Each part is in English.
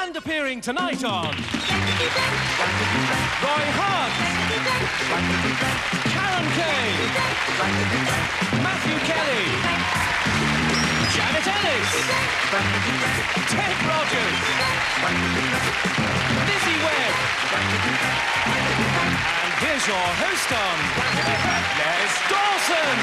And appearing tonight on Roy Hunt, Karen Kay, Matthew Kelly, Janet Ellis, Ted Rogers, Lizzie Webb, and here's your host on Les Dawson.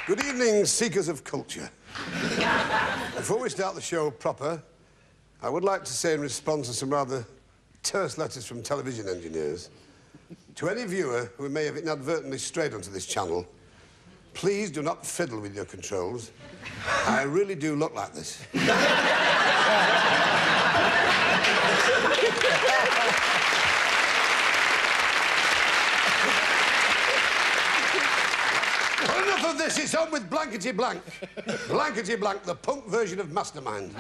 Good evening, seekers of culture. Before we start the show proper, I would like to say in response to some rather terse letters from television engineers, to any viewer who may have inadvertently strayed onto this channel, please do not fiddle with your controls. I really do look like this. Enough of this, it's on with Blankety Blank. Blankety Blank, the punk version of Mastermind.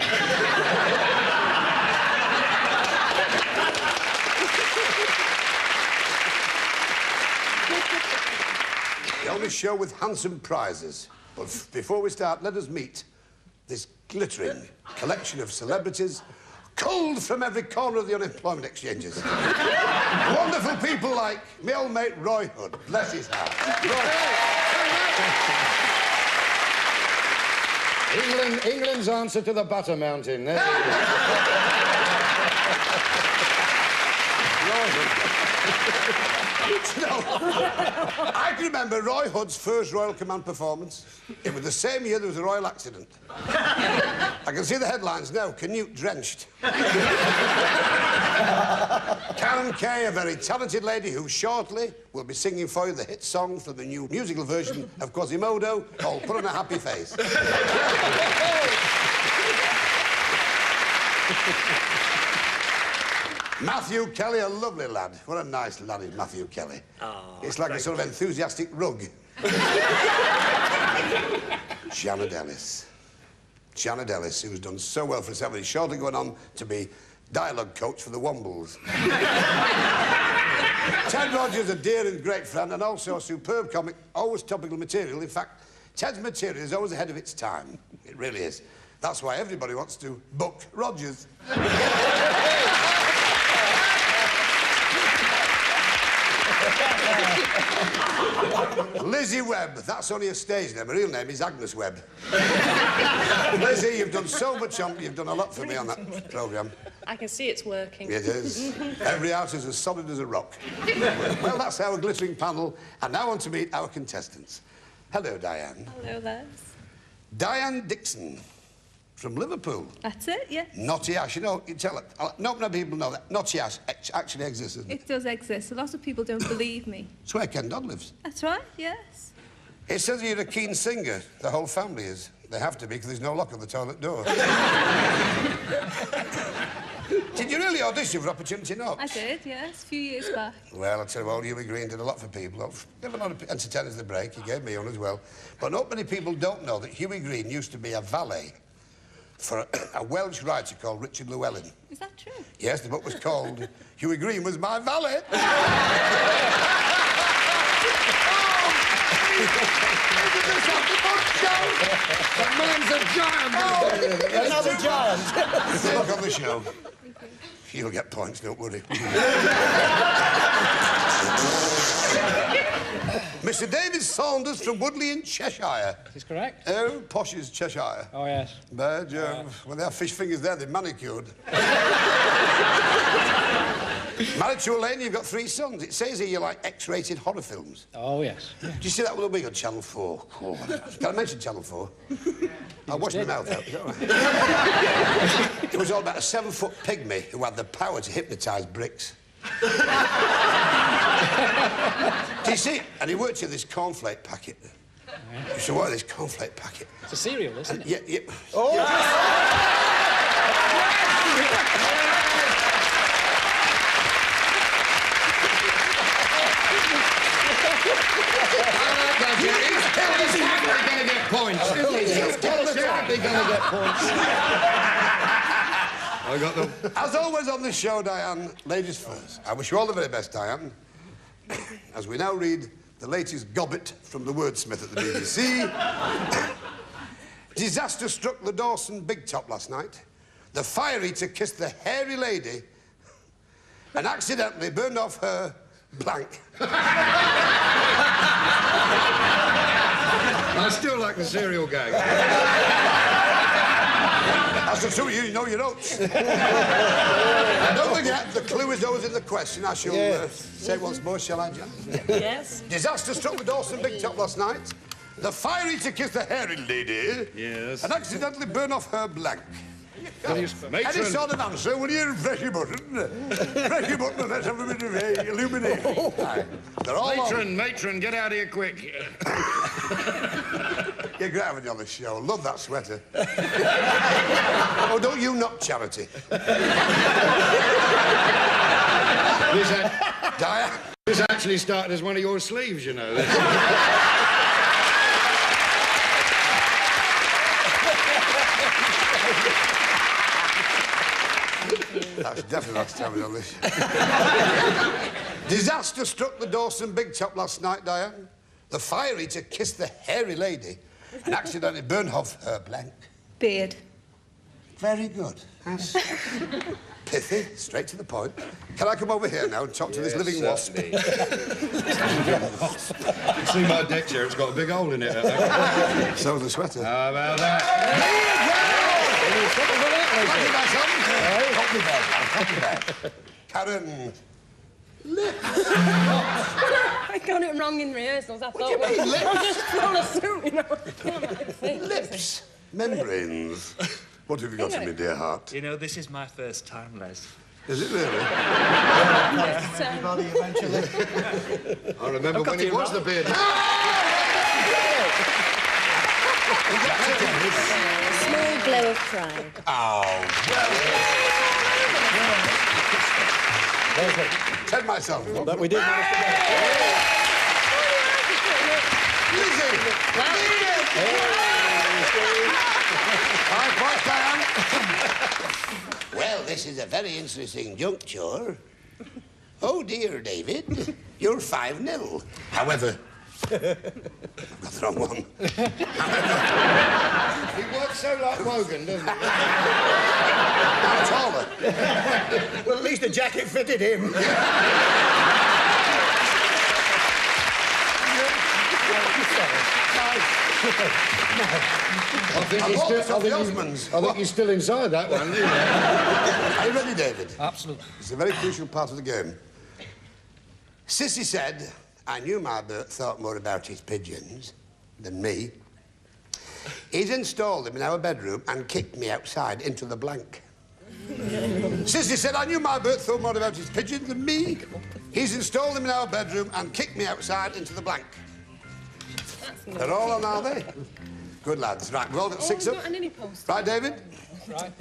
The only show with handsome prizes. But before we start, let us meet this glittering collection of celebrities culled from every corner of the unemployment exchanges. Wonderful people like my old mate Roy Hood. Bless his heart. England's answer to the Butter Mountain. There I can remember Roy Hood's first Royal Command performance. It was the same year there was a royal accident. I can see the headlines now, Canute drenched. Karen Kay, a very talented lady who shortly will be singing for you the hit song from the new musical version of Quasimodo called Put on a Happy Face. Matthew Kelly, a lovely lad. What a nice lad is Matthew Kelly. Oh, it's like a sort of enthusiastic rug. Janet Ellis. Janet Ellis, who's done so well for herself, is shortly going on to be dialogue coach for the Wombles. Ted Rogers, a dear and great friend, and also a superb comic, always topical material. In fact, Ted's material is always ahead of its time. It really is. That's why everybody wants to book Rogers. Lizzie Webb, that's only a stage name. Her real name is Agnes Webb. Lizzie, you've done so much you've done a lot for me on that programme. I can see it's working. It is. Every house is as solid as a rock. Well, that's our glittering panel, and now on to meet our contestants. Hello, Diane. Hello, Les. Diane Dixon. From Liverpool. That's it, yeah. Naughty Ash, you know, you tell it. Not many people know that. Naughty Ash actually exists, doesn't it? It does exist. A lot of people don't believe me. It's where Ken Dodd lives. That's right, yes. It says you're a keen singer. The whole family is. They have to be, because there's no lock on the toilet door. Did you really audition for Opportunity Knocks? I did, yes, a few years back. Well, I'll tell you what, Huey Green did a lot for people. Gave a lot of entertainers the break. He gave me one as well. But not many people don't know that Huey Green used to be a valet for a Welsh writer called Richard Llewellyn. Is that true? Yes, the book was called Huey Green Was My Valet. The man's a giant! Another giant! Look on the show. You'll get points, don't worry. Mr. David Saunders from Woodley in Cheshire. Is correct? Oh, posh is Cheshire. Oh, yes. But, well, they have fish fingers there, they're manicured. Married to Elaine, you've got 3 sons. It says here you like X-rated horror films. Oh, yes. Do you see that with a wig on Channel 4? Oh, can I mention Channel 4? I'll wash my mouth out, is that right? It was all about a 7-foot pygmy who had the power to hypnotise bricks. Do you see? And he worked in this cornflake packet. Yeah. So what is this cornflake packet? It's a cereal, isn't it? Yeah, yeah. Oh! He's going to get points. He's going to get points. I got them. As always on this show, Diane, ladies first. I wish you all the very best, Diane. As we now read the latest gobbet from the wordsmith at the BBC. Disaster struck the Dawson Big Top last night. The fire eater kissed the hairy lady and accidentally burned off her blank. I still like the cereal gag. That's the truth, you know your notes. And don't forget, the clue is always in the question. I shall say it once more, shall I, Jan? Yes. Disaster struck the Dawson Big Top last night. The fire eater kissed the hairy lady. Yes. And accidentally burned off her blank. Any Matron. sort of answer, will you press your button? Press your button and let's have a bit of illumination. They're all Matron, get out here quick. You're great having you on the show. Love that sweater. Oh, don't you not, Charity? This actually started as one of your sleeves, you know. That's definitely last time we've done this. Disaster struck the Dawson Big Top last night, Diane. The fire eater kissed the hairy lady and accidentally burned off her blank. Beard. Very good. That's pithy, straight to the point. Can I come over here now and talk to this living wasp? You see my deck chair, it's got a big hole in it. So the sweater. How about that? Karen. I got it wrong in rehearsals. I thought, I'll just follow suit, you know. Lips. Membranes. What have you got in me, dear heart? You know, this is my first time, Les. Is it really? I remember when it was the beard. Small glow of pride. Oh, Ted myself. But we did manage to get Lizzie! Hi, Diane. Well, this is a very interesting juncture. Oh, dear, David. You're 5-0. However... I've got the wrong one. He works so like Wogan, doesn't he? I'm taller. Well, at least the jacket fitted him. I think he's still inside that one, isn't he? Are you ready, David? Absolutely. It's a very crucial part of the game. Sissy said, I knew my Bert thought more about his pigeons than me. He's installed them in our bedroom and kicked me outside into the blank. Sissy said, I knew my Bert thought more about his pigeons than me. He's installed them in our bedroom and kicked me outside into the blank. They're all on, are they? Good lads. Right, we've all got 6 up. Right, David? Right.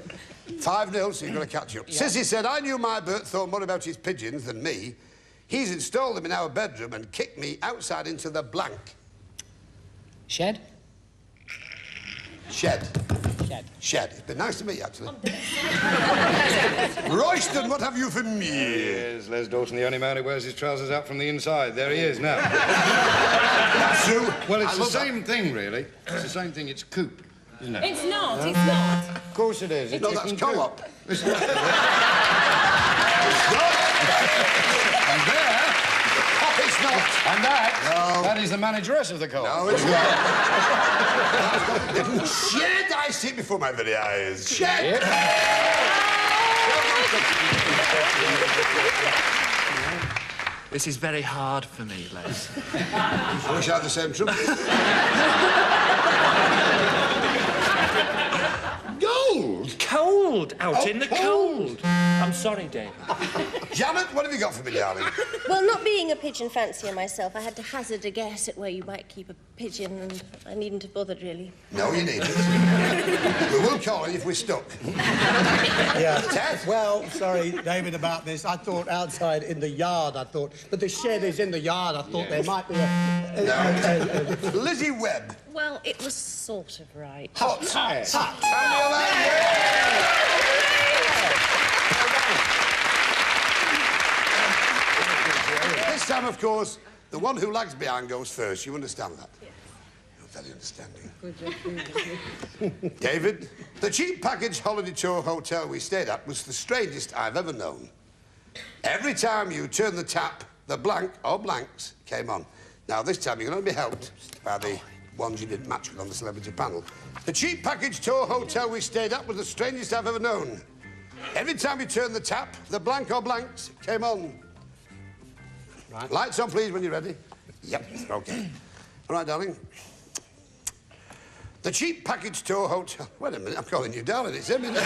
5-0, so you've got to catch up. Yeah. Sissy said, I knew my Bert thought more about his pigeons than me. He's installed them in our bedroom and kicked me outside into the blank. Shed? Shed. Shed. Shed. It's been nice to meet you, actually. Royston, what have you for me? Yes, Les Dawson, the only man who wears his trousers out from the inside. There he is now. That's true. Well, it's the same thing, really. It's the same thing. It's coupe, isn't it? It's not, it's not. Of course it is. No, that's co-op. It's not. And there... It's not. And that... No. That is the manageress of the co-op. No, it's not. Shed! I see it before my very eyes. Shed! This is very hard for me, Les. I wish I had the same trouble. Gold! Cold! Out in the cold! I'm sorry, David. Janet, what have you got for me, darling? Well, not being a pigeon fancier myself, I had to hazard a guess at where you might keep a pigeon, and I needn't have bothered, really. No, you needn't. We will call you if we're stuck. Yeah. Ted? Well, sorry, David, about this. I thought outside in the yard, I thought. But the shed is in the yard. I thought there might be a... Lizzie Webb. Well, it was sort of right. Hot. Yes. Hot. This time, of course, the one who lags behind goes first. You understand that? Yes. You're very understanding. David, the cheap package holiday tour hotel we stayed at was the strangest I've ever known. Every time you turned the tap, the blank or blanks came on. Now, this time, you're going to be helped by the ones you didn't match with on the celebrity panel. The cheap package tour hotel we stayed at was the strangest I've ever known. Every time you turned the tap, the blank or blanks came on. Right. Lights on, please, when you're ready. Yep, OK. All right, darling. The cheap package tour hotel... Wait a minute, I'm calling you darling. It's him, isn't it?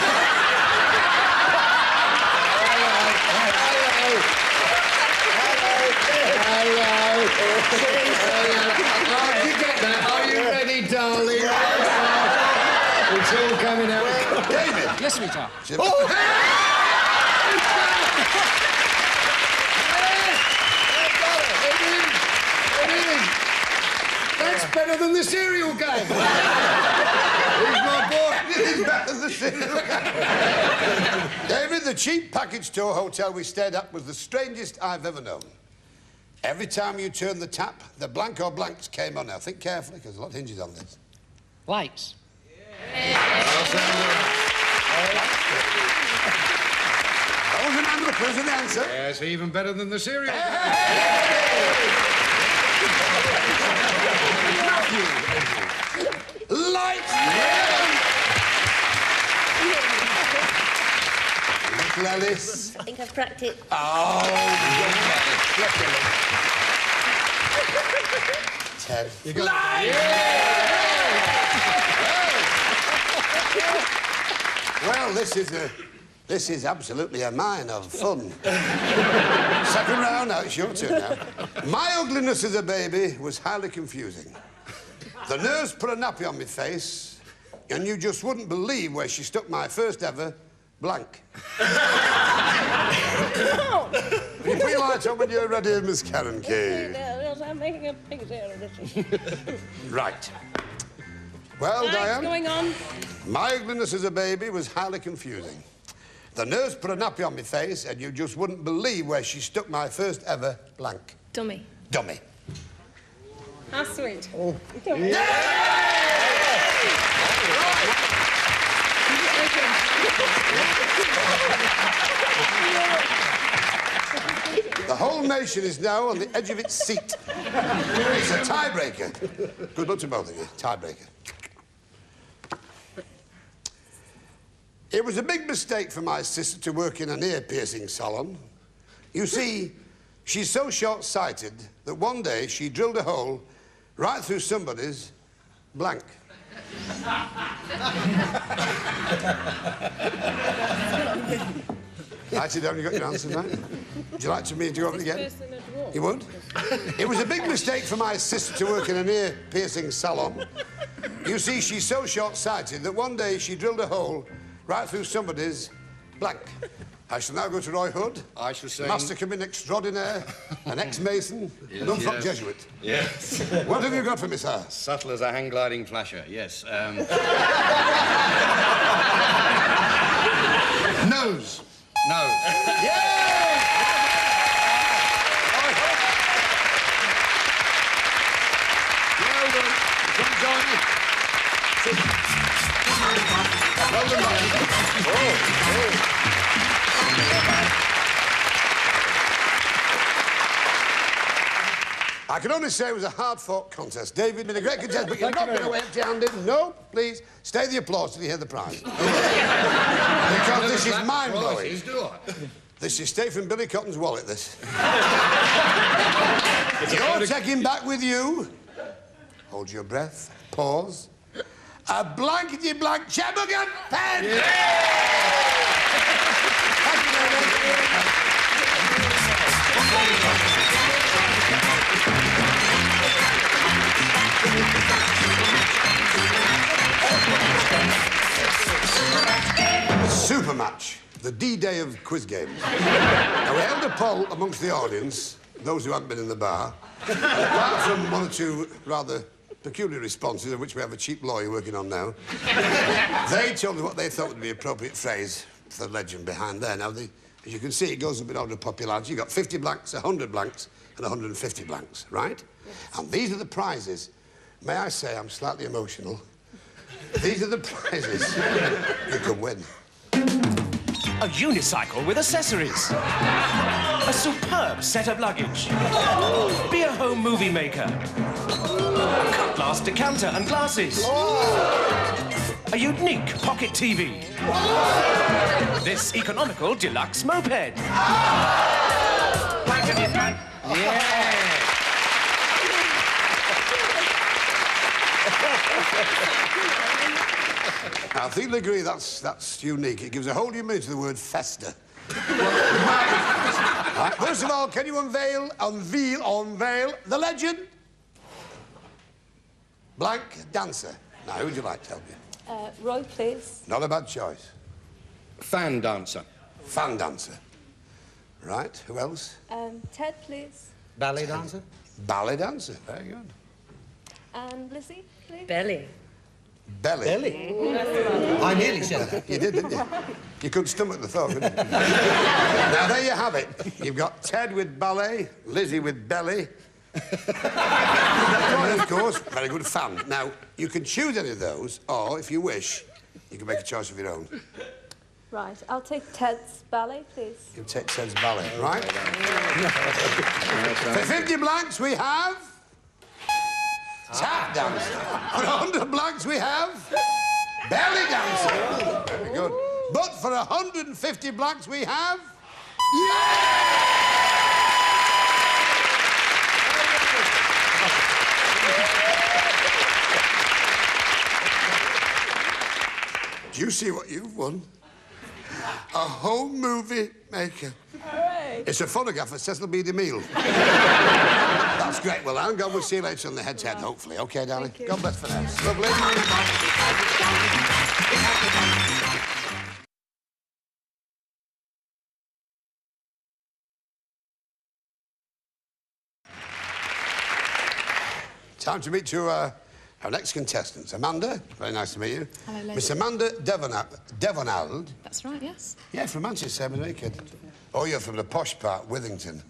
Are you ready, darling? It's all coming out. David! Yes, sweetheart. That's better than the cereal game. He's my boy. This is better than the cereal game. David, the cheap package tour hotel we stayed at was the strangest I've ever known. Every time you turned the tap, the blank or blanks came on. Now, think carefully, because a lot hinges on this. Lights. That was an answer. That was an answer. Yes, even better than the cereal game. Lights! Little Alice. I think I've cracked it. Oh, Ted. You got Well, this is absolutely a mine of fun. Second round, now it's your turn now. My ugliness as a baby was highly confusing. The nurse put a nappy on my face, and you just wouldn't believe where she stuck my first ever blank. Will you put your light on when you're ready, Miss Karen Kay? Yes, I'm making a picture of this. Right. Well, What's Diane, going on? my ugliness as a baby was highly confusing. The nurse put a nappy on my face, and you just wouldn't believe where she stuck my first ever blank. Dummy. Dummy. How sweet. The whole nation is now on the edge of its seat. It's a tiebreaker. Good luck to both of you. Tiebreaker. It was a big mistake for my sister to work in an ear-piercing salon. You see, she's so short-sighted that one day she drilled a hole right through somebody's blank. Write it down, you got your answer, mate? Would you like me to go over it again? You won't? It was a big mistake for my sister to work in an ear-piercing salon. You see, she's so short-sighted that one day she drilled a hole right through somebody's blank. I shall now go to Roy Hood. I shall say... Master Cabin extraordinaire, an ex-Mason, non-fuck Jesuit. Yes. What have you got for me, sir? Subtle as a hang-gliding flasher, yes. Nose. No. Yeah! Well done. Come join me. Well done, man. I can only say it was a hard-fought contest. David, been a great contest, but you're not going away empty-handed. No, please. Stay the applause till you hear the prize. Because this is mind-blowing. This is straight from Billy Cotton's wallet, this. You're taking back with you... Hold your breath. Pause. A blankety blank Chebbergan pen! Yeah. Thank you, David. Super match. The D-Day of quiz games. Now, we held a poll amongst the audience, those who hadn't been in the bar, apart from one or two rather peculiar responses, of which we have a cheap lawyer working on now. They told me what they thought would be the appropriate phrase for the legend behind there. Now, as you can see, it goes up in order of popularity. You've got 50 blanks, 100 blanks, and 150 blanks, right? Yes. And these are the prizes. May I say I'm slightly emotional? These are the prizes you can win. A unicycle with accessories. A superb set of luggage. Be a home movie maker. A cut-glass decanter and glasses. A unique pocket TV. This economical deluxe moped. Blankety Blank. Yeah. I think you'll agree that's unique. It gives a whole new meaning to the word festa. Right, first of all, can you unveil the legend? Blank dancer. Now, who would you like to help you? Roy, please. Not a bad choice. Fan dancer. Fan dancer. Right, who else? Ted, please. Ballet dancer? Ballet dancer, very good. And Lizzie, please. Belly. Belly. Belly? I nearly said that. You did, didn't you? You couldn't stomach the thought, couldn't you? Now, there you have it. You've got Ted with ballet, Lizzie with belly. Roy, of course, very good fan. Now, you can choose any of those, or, if you wish, you can make a choice of your own. Right, I'll take Ted's ballet, please. You take Ted's ballet, right? For 50 blanks, we have... tap dancer. For 100 blanks, we have... belly dancer. Very good. But for 150 blanks, we have... Do you see what you've won? A home movie maker. Hooray. It's a photograph of Cecil B. DeMille. That's great. Well, I'm going to see you later on the head-to-head, hopefully. OK, darling? God bless for now. Lovely. Time to meet our next contestants. Amanda, very nice to meet you. Hello, lady. Miss Amanda Devonald. That's right, yes. Yeah, from Manchester, I'm a kid. Oh, you're from the posh part, Withington.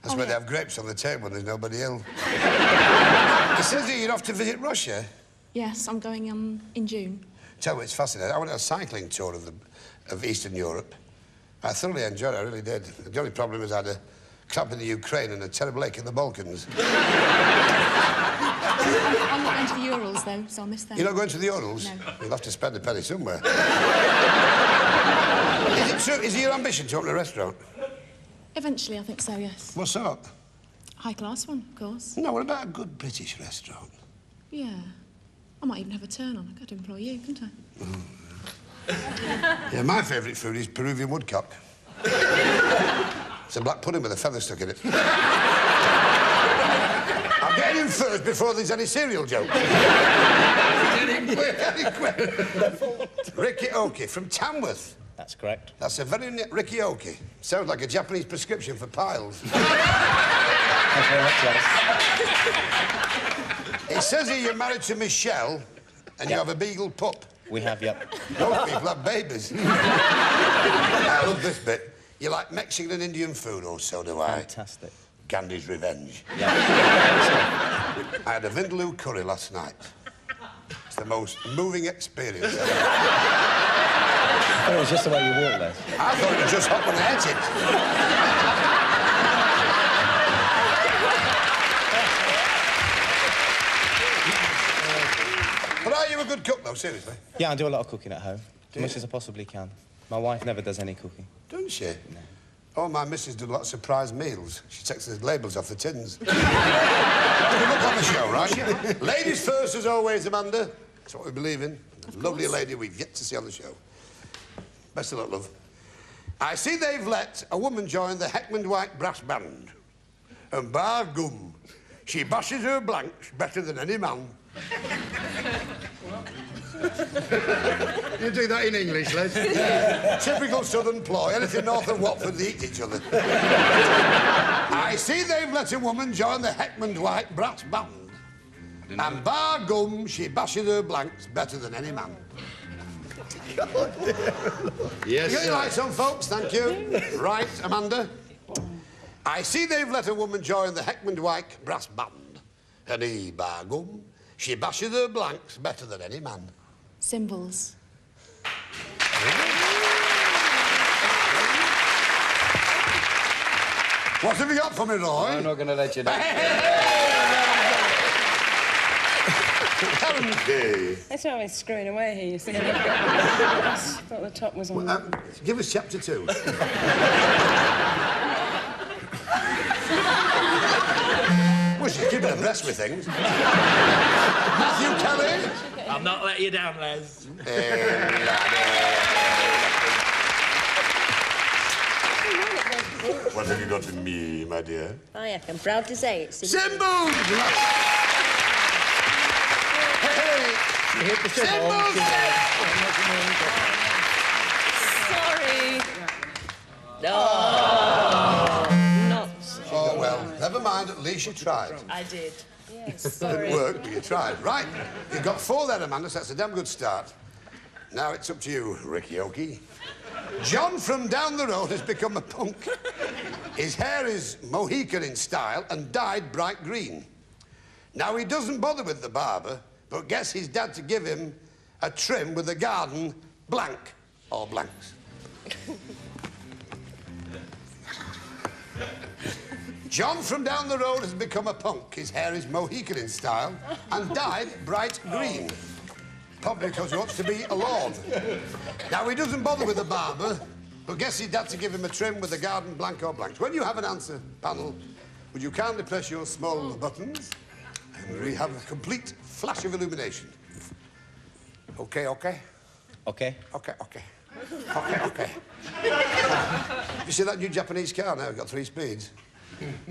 That's where they have grapes on the table and there's nobody ill. It says here you're off to visit Russia. Yes, I'm going in June. Tell you, it's fascinating. I went on a cycling tour of Eastern Europe. I thoroughly enjoyed it, I really did. The only problem is I had a cramp in the Ukraine and a terrible ache in the Balkans. I'm not going to the Urals, though, so I'll miss them. You're not going to the Urals? No. You'll have to spend a penny somewhere. Is it true? Is it your ambition to open a restaurant? Eventually, I think so, yes. What sort? High-class one, of course. No, what about a good British restaurant? Yeah. I might even have a turn on. I could employ you, couldn't I? Yeah, my favourite food is Peruvian woodcock. It's a black pudding with a feather stuck in it. I'm getting in first before there's any cereal joke. Getting quick. Ricky Oki from Tamworth. That's correct. That's a very Ricky Oki. Sounds like a Japanese prescription for piles. Thanks very much, yes. It says here you're married to Michelle and you have a beagle pup. We have, yep. Most people have babies. I love this bit. You like Mexican and Indian food, or so do I. Fantastic. Gandhi's Revenge. Yeah. I had a vindaloo curry last night. It's the most moving experience ever. I thought it was just the way you walk, Les. I thought it was just hot when I ate it. But are you a good cook, though, seriously? Yeah, I do a lot of cooking at home. As much as I possibly can. My wife never does any cooking. Doesn't she? No. Oh, my missus did a lot of surprise meals. She takes the labels off the tins. Good luck on the show, right? Ladies first, as always, Amanda. That's what we believe in. Lovely lady we've yet to see on the show. Best of luck, love. I see they've let a woman join the Heckman White Brass Band. And bar gum, she bashes her blanks better than any man. You do that in English, Les? Yeah. Typical southern ploy. Anything north of Watford, they eat each other. I see they've let a woman join the Heckman White Brass Band. And bar gum, she bashes her blanks better than any man. Yes, You got your lights on, folks? Thank you. Right, Amanda. I see they've let a woman join the Heckman Dwight brass band. And he, by gum, she bashes her blanks better than any man. Symbols. What have you got for me, Roy? I'm not going to let you down. That's why we're screwing away here, you see. I thought the top was on. Give us chapter 2. Well, she's keeping abreast with things. Matthew Kelly? I'll not let you down, Les. What have you got for me, my dear? I am proud to say it's Symbols! You hit the symbol. Sorry. No. Not. Oh, well, never mind. At least you tried. I did. Yes, Didn't sorry. work, but you tried. Right. You've got 4 there, Amanda, so that's a damn good start. Now it's up to you, Ricky Okie. John from down the road has become a punk. His hair is Mohican in style and dyed bright green. Now, he doesn't bother with the barber, but gets his dad to give him a trim with the garden blank or blanks. John from down the road has become a punk. His hair is Mohican in style and dyed bright green. Probably because he wants to be a lord. Now, he doesn't bother with the barber, but gets his dad to give him a trim with the garden blank or blanks. When you have an answer, panel, would you kindly press your small buttons? And we have a complete flash of illumination. Okay, okay? Okay. Okay, okay. Okay, okay. You see that new Japanese car now? It's got 3 speeds.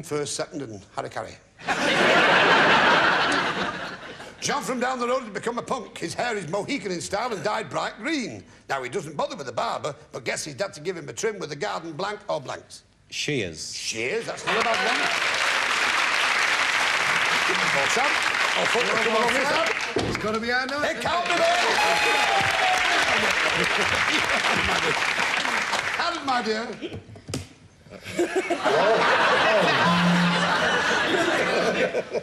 First, second, and harikari. John from down the road has become a punk. His hair is Mohican in style and dyed bright green. Now, he doesn't bother with the barber, but gets his dad to give him a trim with the garden blank or blanks. Shears. Shears? That's not a bad one. Oh, Sam. Oh, come along here, Sam. It's got to be our night. It can't be there. Adam, my dear.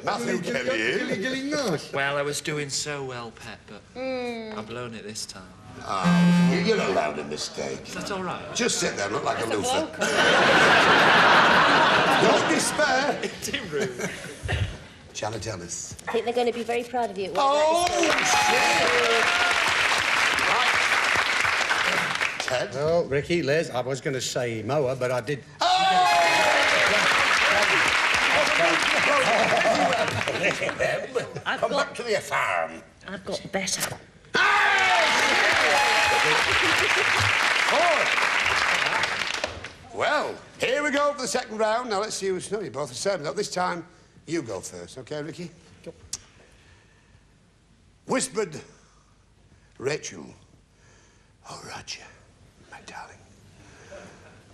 Matthew Kelly. Well, I was doing so well, Pet, but I've blown it this time. Oh, you're allowed a mistake. Is that all right? Just sit there and look like a loser. Don't despair. Too rude. Janet Ellis. I think they're going to be very proud of you. Oh, shit! Ted? Well, Ricky, Les, I was going to say mower, but I did... Come back to the farm. I've got better. Well, here we go for the second round. Now, let's see who's... No, you're both the same. Now, this time, you go first, OK, Ricky? Go. Whispered Rachel. Oh, Roger, my darling.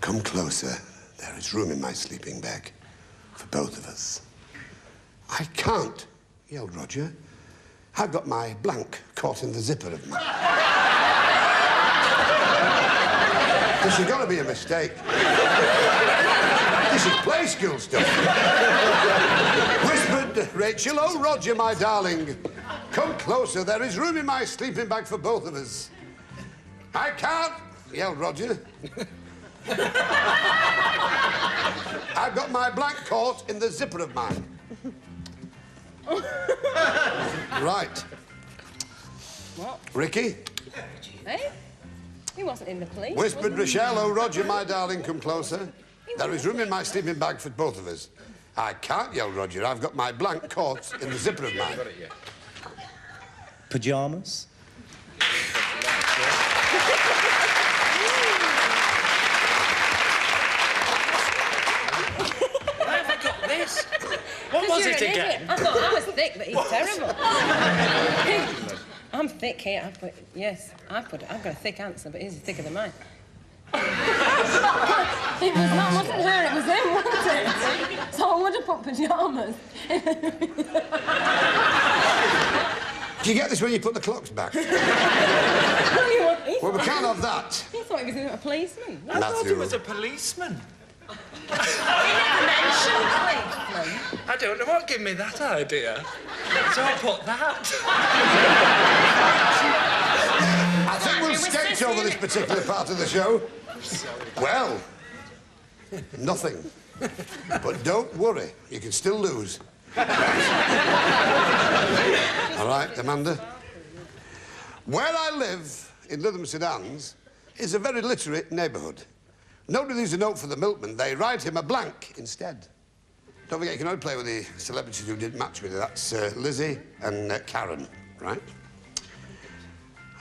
Come closer. There is room in my sleeping bag for both of us. I can't, yelled Roger. I've got my blank caught in the zipper of my... This has got to be a mistake. This is play school stuff. Whispered Rachel, oh, Roger, my darling. Come closer. There is room in my sleeping bag for both of us. I can't, yelled Roger. I've got my blank caught in the zipper of mine. Right. What? Ricky? Eh? He wasn't in the police. Whispered Rochelle, oh, Roger, my darling, come closer. There is room in my sleeping bag for both of us. I can't, yelled Roger. I've got my blank caught in the zipper of mine. Pyjamas. Where have I got this? What was it again? I thought I was thick, but he's terrible. I'm thick here. I've got a thick answer, but his is thicker than mine. It wasn't her, it was him, wasn't it? So I would have put pyjamas. Do you get this when you put the clocks back? Well, we can't have that. He thought he was a policeman. I thought he was a policeman. I don't know what gave me that idea. So I put that. I think we'll skate over this particular part of the show. Well, nothing. But don't worry, you can still lose. All right, Amanda? Where I live, in Lytham St Anne's, is a very literate neighbourhood. Nobody leaves a note for the milkman, they write him a blank instead. Don't forget, you can only play with the celebrities who didn't match with you. That's Lizzie and Karen, right?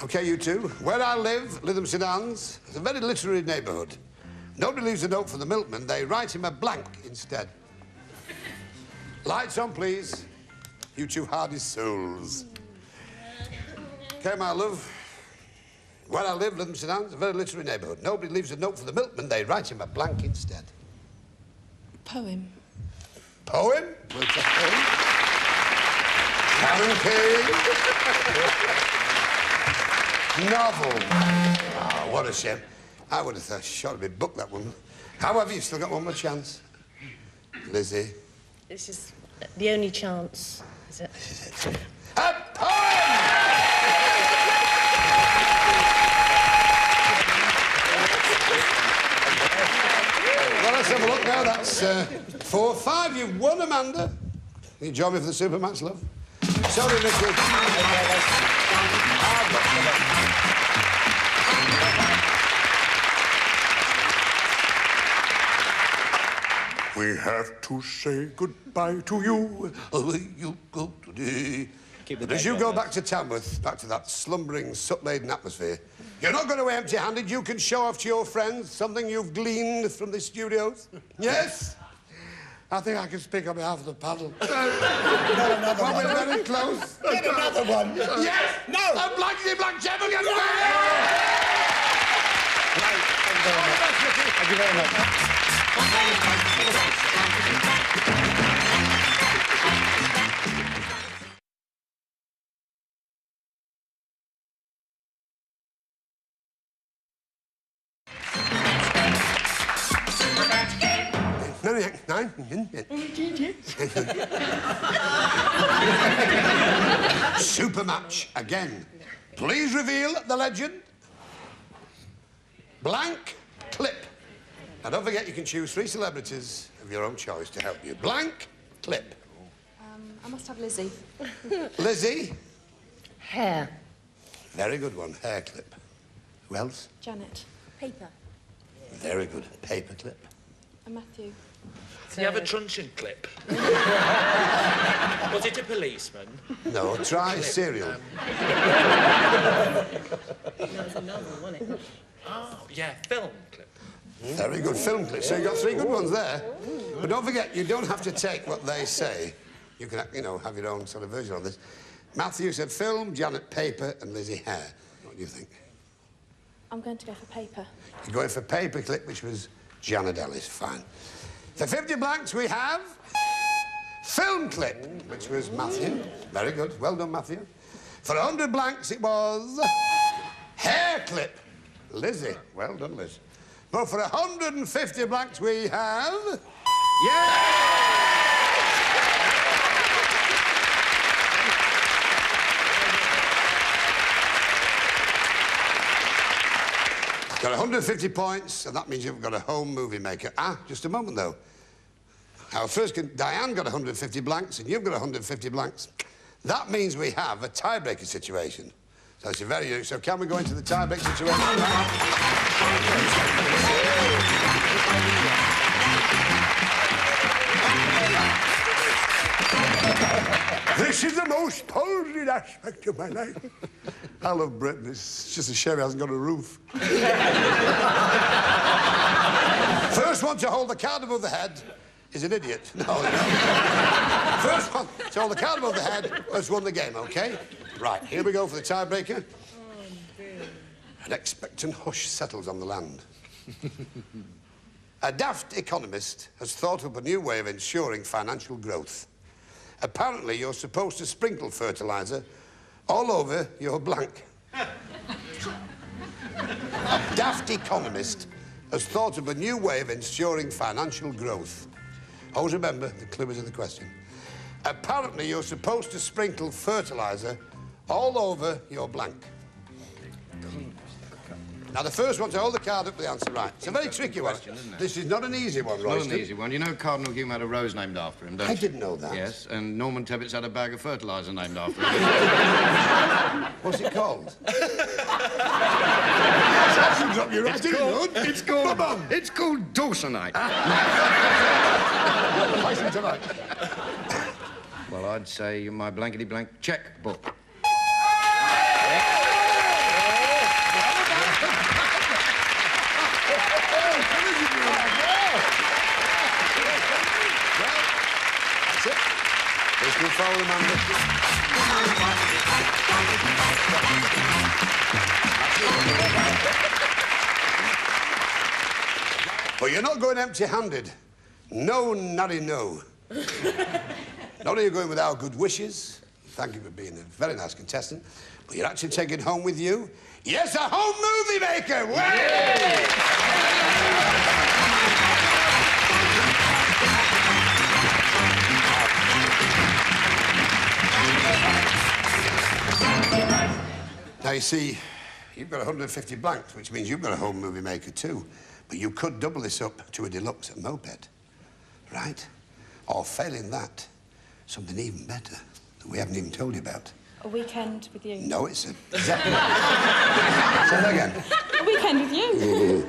OK, you two. Where I live, Lytham St Anne's, is a very literary neighbourhood. Nobody leaves a note for the milkman, they write him a blank instead. Lights on, please. You two hardy souls. OK, my love. Where I live, Lytham St Anne's, a very literary neighbourhood. Nobody leaves a note for the milkman, they write him a blank instead. Poem. Poem? We'll take poem. Karen King. Novel. Oh, what a shame. I would have thought she ought to be booked, that woman. However, you've still got one more chance. Lizzie. This is the only chance, is it? This is it. A poem! Well, let's have a look now. That's 4-5. You've won, Amanda. Can you join me for the super match, love? Sorry, Nicky. We have to say goodbye to you. Away you go today. As you go back to Tamworth, back to that slumbering, soot-laden atmosphere, you're not going away empty-handed. You can show off to your friends something you've gleaned from the studios. Yes? I think I can speak on behalf of the panel. Well, we're very close. Get another one. Yes! No! A Blankety Blank gentleman! Thank you very much. Super match again. Please reveal the legend. Blank clip. Now, don't forget, you can choose 3 celebrities of your own choice to help you. Blank clip. I must have Lizzie. Lizzie. Hair. Very good one. Hair clip. Who else? Janet. Paper. Very good. Paper clip. And Matthew. Do you have a truncheon clip? Was it a policeman? No, try cereal. No, it's a novel, wasn't it? Oh, yeah, film clip. Very good film clip. So you got 3 good ones there. But don't forget, you don't have to take what they say. You can, you know, have your own sort of version of this. Matthew said film, Janet paper, and Lizzie hair. What do you think? I'm going to go for paper. You're going for paper clip, which was Janet Ellis. Fine. For 50 blanks, we have film clip, which was Matthew. Very good. Well done, Matthew. For 100 blanks, it was hair clip. Lizzie. Well done, Liz. But for 150 blanks, we have... Got 150 points, and that means you've got a home movie maker. Ah, just a moment, though. Now, first, Diane got 150 blanks, and you've got 150 blanks. That means we have a tiebreaker situation. So it's a very... So can we go into the tiebreaker situation? This is the most pulsing aspect of my life. I love Britain. It's just a shame it hasn't got a roof. First one to hold the card above the head is an idiot. No. First one to hold the card above the head has won the game, OK? Right, here we go for the tiebreaker. An expectant hush settles on the land. A daft economist has thought up a new way of ensuring financial growth. Apparently, you're supposed to sprinkle fertiliser all over your blank. A daft economist has thought of a new way of ensuring financial growth. Always remember, the clue is in the question. Apparently, you're supposed to sprinkle fertiliser all over your blank. Now, the first one to hold the card up with the answer right. It's a very tricky one. This is not an easy one, Royston. Not an easy one. You know Cardinal Hume had a rose named after him, don't you? I didn't know that. Yes, and Norman Tebbit's had a bag of fertiliser named after him. What's it called? It's called Dawsonite. Well, I'd say my blankety blank checkbook. Follow them under. But you're not going empty-handed. No, nutty, no. Not only are you going with our good wishes, thank you for being a very nice contestant, but you're actually taking home with you, yes, a home movie maker! Way! Now, you see, you've got 150 blanks, which means you've got a home movie maker too. But you could double this up to a deluxe moped, right? Or failing that, something even better that we haven't even told you about. A weekend with you. No, it's a Zeppelin. Say that again. A weekend with you.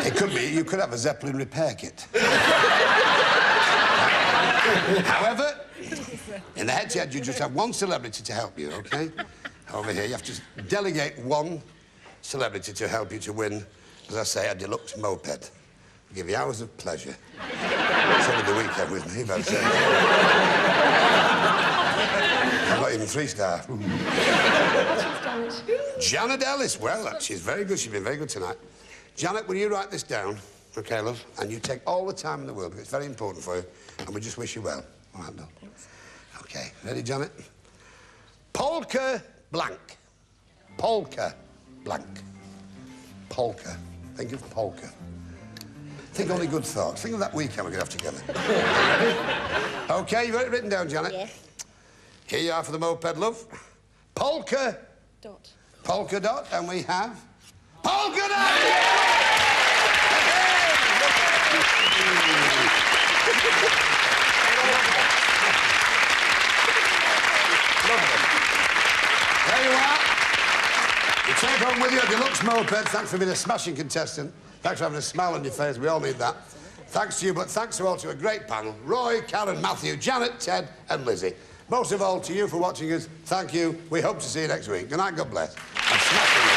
It could be. You could have a Zeppelin repair kit. However, in the head-to-head, you just have one celebrity to help you, OK? Over here, you have to delegate one celebrity to help you to win, as I say, a deluxe moped. I'll give you hours of pleasure. So with the weekend with me, but I'm not even 3-star. Janet Ellis. Well, she's very good. She's been very good tonight. Janet, will you write this down, OK, love? And you take all the time in the world, because it's very important for you, and we just wish you well. All right, love? Thanks. OK, ready, Janet? Polka Blank. Polka Blank. Polka. Think of polka. Think only good thoughts. Think of that weekend we're going to have together. OK, you've got it written down, Janet? Yes. Here you are for the moped, love. Polka. Dot. Polka dot, and we have... Polka dot! There you are. You take home with you a deluxe moped. Thanks for being a smashing contestant. Thanks for having a smile on your face. We all need that. Thanks to you, but thanks to all to a great panel. Roy, Karen, Matthew, Janet, Ted and Lizzie. Most of all to you for watching us. Thank you. We hope to see you next week. Good night, God bless. And smashing it.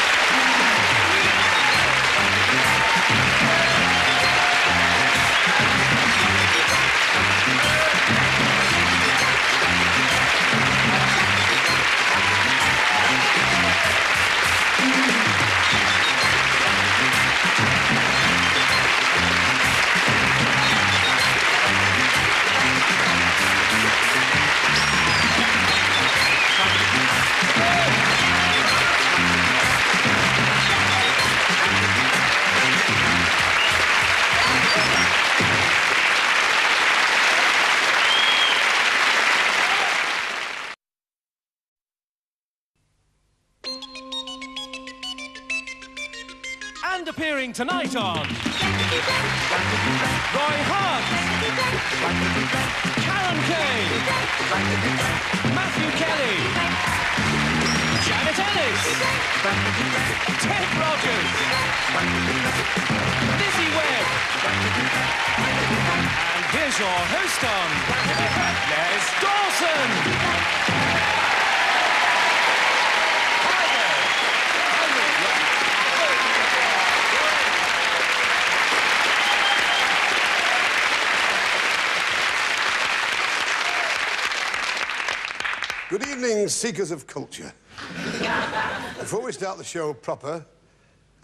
And appearing tonight on Roy Hunt, Karen Kay, Matthew Kelly, Janet Ellis, Ted Rogers, Lizzie Webb, and here's your host on Les Dawson. Good evening, seekers of culture. Before we start the show proper,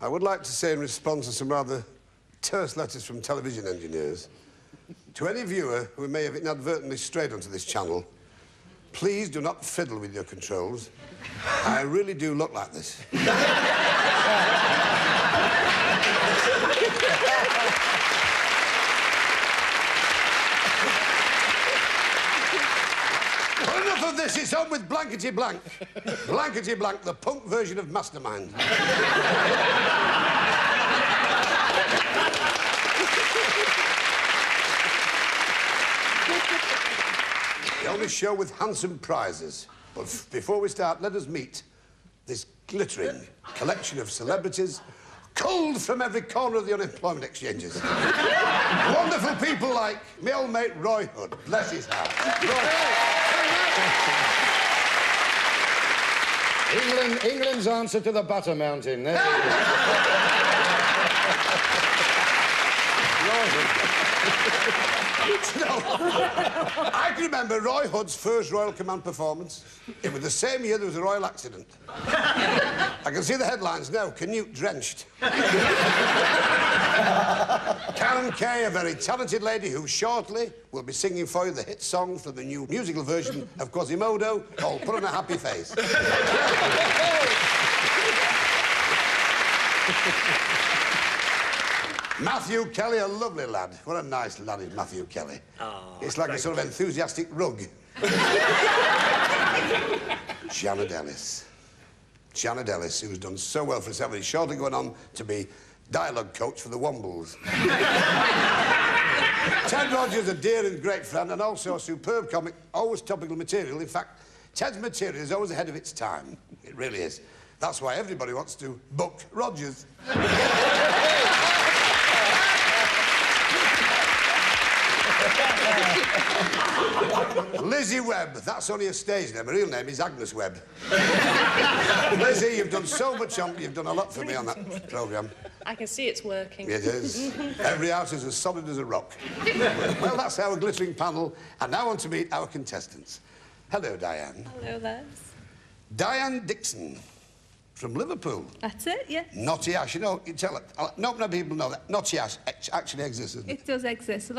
I would like to say in response to some rather terse letters from television engineers, to any viewer who may have inadvertently strayed onto this channel, please do not fiddle with your controls. I really do look like this. Yes, it's on with Blankety Blank. Blankety Blank, the punk version of Mastermind. The only show with handsome prizes. But before we start, let us meet this glittering collection of celebrities culled from every corner of the unemployment exchanges. Wonderful people like my old mate Roy Hood. Bless his heart. England's answer to the Butter Mountain. There I can remember Roy Hood's first Royal Command performance. It was the same year there was a royal accident. I can see the headlines now, Canute drenched. Karen Kay, a very talented lady who shortly will be singing for you the hit song from the new musical version of Quasimodo called Put on a Happy Face. Matthew Kelly, a lovely lad. What a nice lad is Matthew Kelly. Oh, it's like a sort of enthusiastic rug. Janet Ellis. Janet Ellis, who's done so well for herself, is shortly going on to be dialogue coach for the Wombles. Ted Rogers, a dear and great friend, and also a superb comic, always topical material. In fact, Ted's material is always ahead of its time. It really is. That's why everybody wants to book Rogers. Lizzie Webb, that's only a stage name. Her real name is Agnes Webb. Lizzie, you've done so much you've done a lot for me on that programme. I can see it's working. It is. Every house is as solid as a rock. Well, that's our glittering panel, and now on to meet our contestants. Hello, Diane. Hello there. Diane Dixon, from Liverpool. That's it, yeah. Naughty Ash, you know, you tell it. Not many people know that. Naughty Ash actually exists, doesn't it? It does exist.